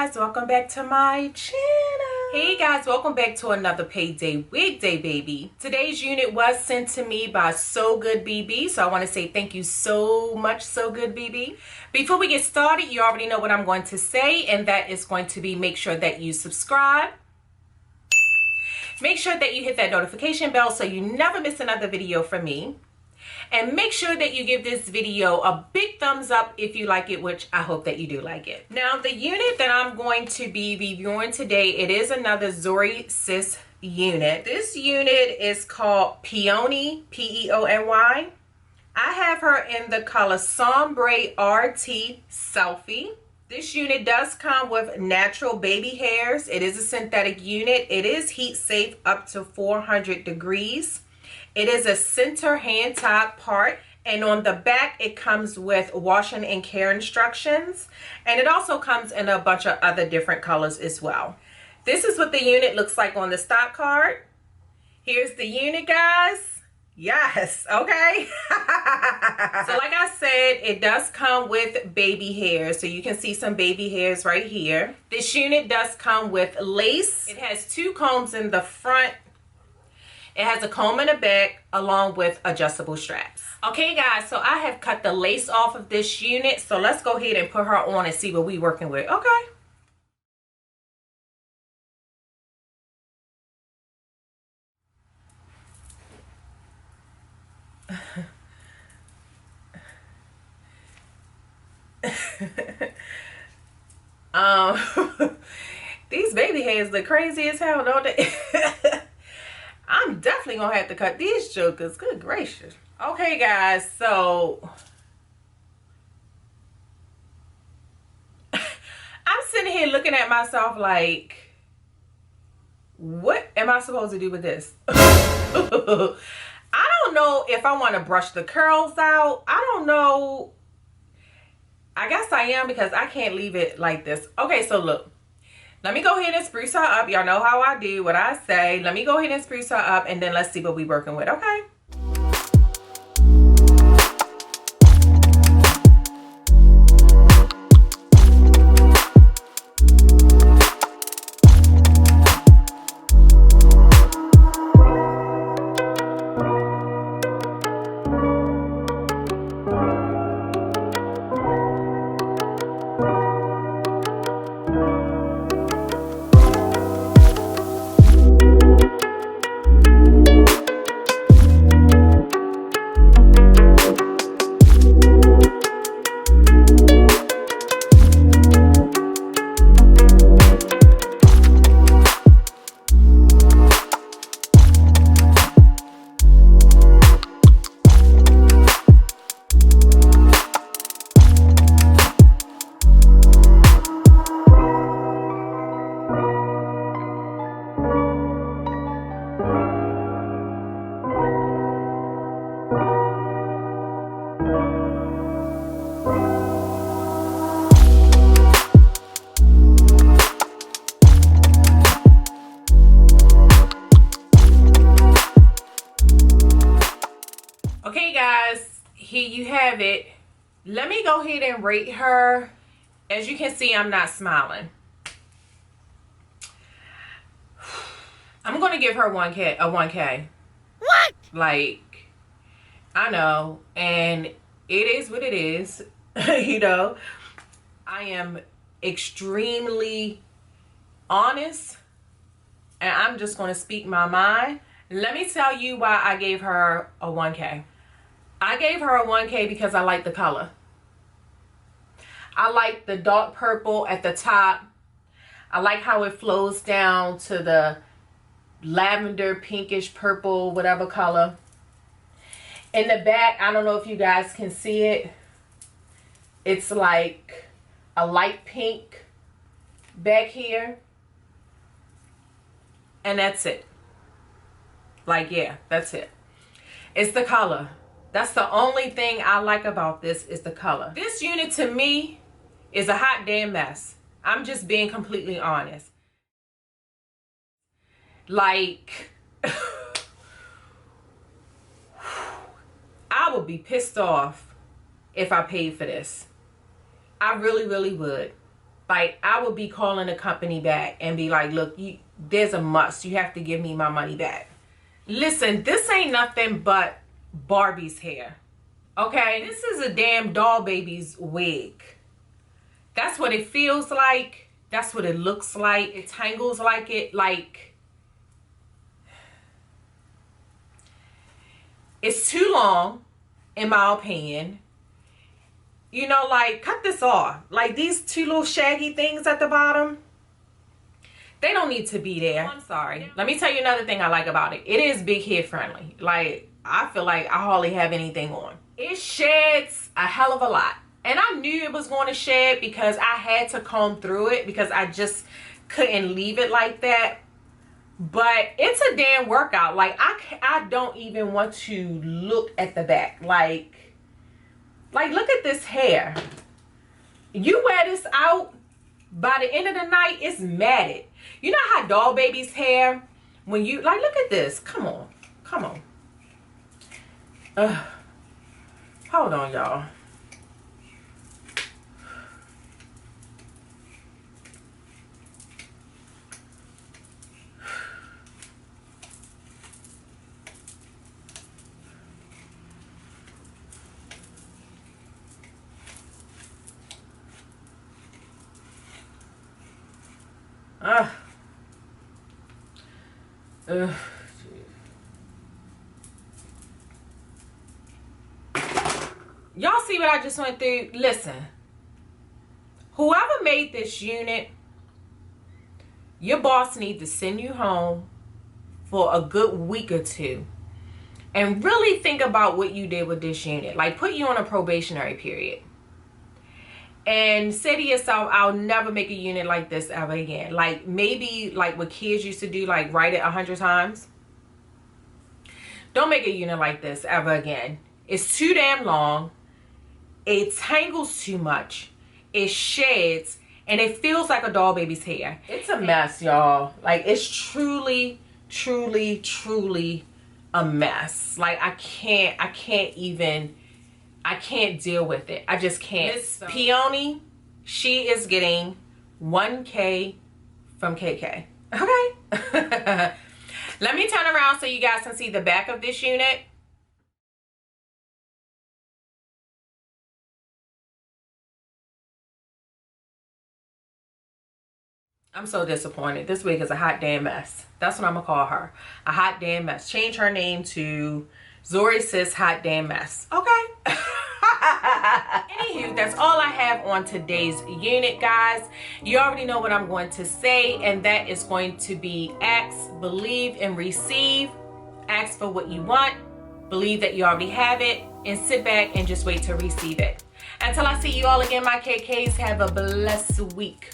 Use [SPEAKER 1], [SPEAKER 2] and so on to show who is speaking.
[SPEAKER 1] guys, welcome back to my channel. Hey guys, welcome back to another Payday wig day, baby. Today's unit was sent to me by So Good BB, so I want to say thank you so much, So Good BB. Before we get started, you already know what I'm going to say, and that is going to be make sure that you subscribe. Make sure that you hit that notification bell so you never miss another video from me. And make sure that you give this video a big thumbs up if you like it, which I hope that you do like it. Now, the unit that I'm going to be reviewing today, it is another Zury Sis unit. This unit is called Peony, P-E-O-N-Y. I have her in the color Sombre RT Selfie. This unit does come with natural baby hairs. It is a synthetic unit. It is heat safe up to 400 degrees. It is a center hand top part, and on the back it comes with washing and care instructions, and it also comes in a bunch of other different colors as well. This is what the unit looks like on the stock card. Here's the unit, guys. Yes, okay. So like I said, it does come with baby hairs, so you can see some baby hairs right here. This unit does come with lace. It has two combs in the front. It has a comb in the back along with adjustable straps. Okay guys, so I have cut the lace off of this unit, so let's go ahead and put her on and see what we're working with. Okay. These baby hairs look crazy as hell, don't they? I'm definitely gonna have to cut these jokers. Good gracious. Okay guys, so I'm sitting here looking at myself like, what am I supposed to do with this? I don't know if I want to brush the curls out. I don't know. I guess I am, because I can't leave it like this. Okay, so look. Let me go ahead and spruce her up. Y'all know how I do, what I say. Let me go ahead and spruce her up, and then let's see what we're working with, okay? Okay guys, here you have it. Let me go ahead and rate her. As you can see, I'm not smiling. I'm gonna give her a 1K. What? Like, I know, and it is what it is. You know, I am extremely honest, and I'm just gonna speak my mind. Let me tell you why I gave her a 1K. I gave her a 1K because I like the color. I like the dark purple at the top. I like how it flows down to the lavender, pinkish, purple, whatever color. In the back, I don't know if you guys can see it. It's like a light pink back here. And that's it. Like, yeah, that's it. It's the color. That's the only thing I like about this, is the color. This unit to me is a hot damn mess. I'm just being completely honest. Like, I would be pissed off if I paid for this. I really, really would. like I would be calling the company back and be like, look, there's a must. You have to give me my money back. Listen, this ain't nothing but Barbie's hair. Okay, this is a damn doll baby's wig. That's what it feels like. That's what it looks like. It tangles like it. Like, it's too long, in my opinion. You know, like, cut this off. Like, these two little shaggy things at the bottom, they don't need to be there. I'm sorry. Let me tell you another thing I like about it. It is big hair friendly. Like, I feel like I hardly have anything on. It sheds a hell of a lot. And I knew it was going to shed because I had to comb through it because I just couldn't leave it like that. But it's a damn workout. Like, I don't even want to look at the back. Like, look at this hair. You wear this out, by the end of the night, it's matted. You know how doll baby's hair, when you, like, look at this. Come on. Come on. Hold on, y'all. Y'all see what I just went through? Listen, whoever made this unit, your boss needs to send you home for a good week or two and really think about what you did with this unit. Like, put you on a probationary period and say to yourself, I'll never make a unit like this ever again. Like, maybe like what kids used to do, like write it 100 times. Don't make a unit like this ever again. It's too damn long. It tangles too much. It sheds. And it feels like a doll baby's hair. It's a mess, y'all. Like, it's truly, truly, truly a mess. Like, I can't deal with it. I just can't. Miss Peony, she is getting 1K from KK. Okay? Let me turn around so you guys can see the back of this unit. I'm so disappointed. This wig is a hot damn mess. That's what I'm gonna call her. A hot damn mess. Change her name to Zury Sis Hot Damn Mess. Okay? Anywho, that's all I have on today's unit, guys. You already know what I'm going to say, and that is going to be ask, believe, and receive. Ask for what you want, believe that you already have it, and sit back and just wait to receive it. Until I see you all again, my KKs, have a blessed week.